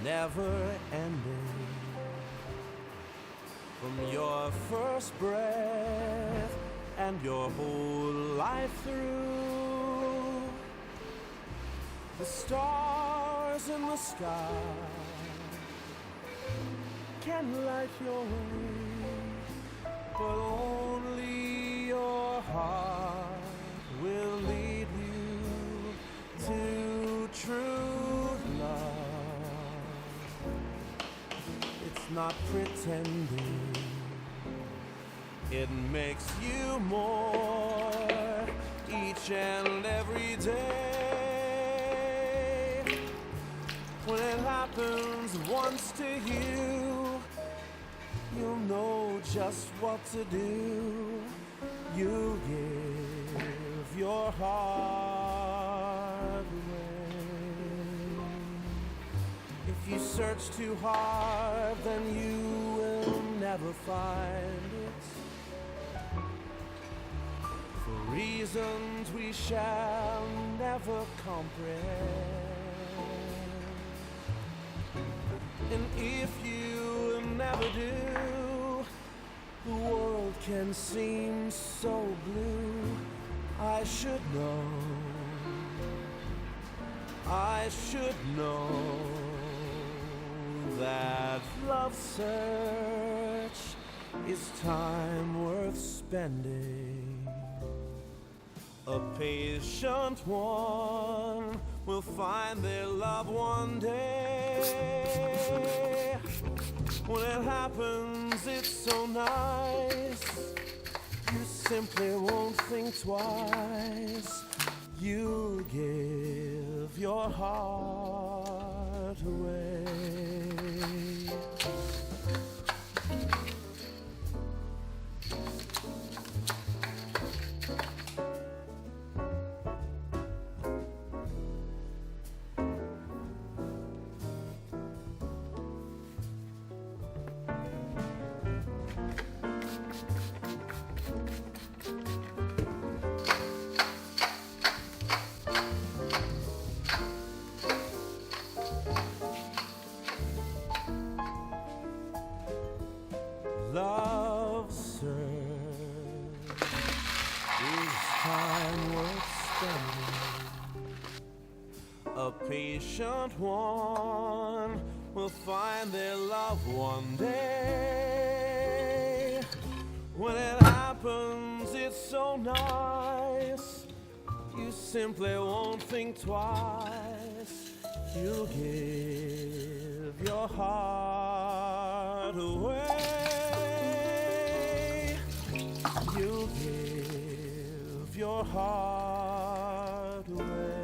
never ending. From your first breath and your whole life through, the stars in the sky can light your way, but only your heart will lead you to true love. It's not pretending, it makes you more each and every day. When it happens once to you, you'll know just what to do. You give your heart away. If you search too hard, then you will never find it. For reasons we shall never comprehend. And if you never do, the world can seem so blue. I should know that love's search is time worth spending. A patient one will find their love one day. When it happens, it's so nice, you simply won't think twice. You give your heart away. Love's search is time worth spending. A patient one will find their love one day. When it happens, it's so nice, you simply won't think twice. You give your heart away. You give your heart away.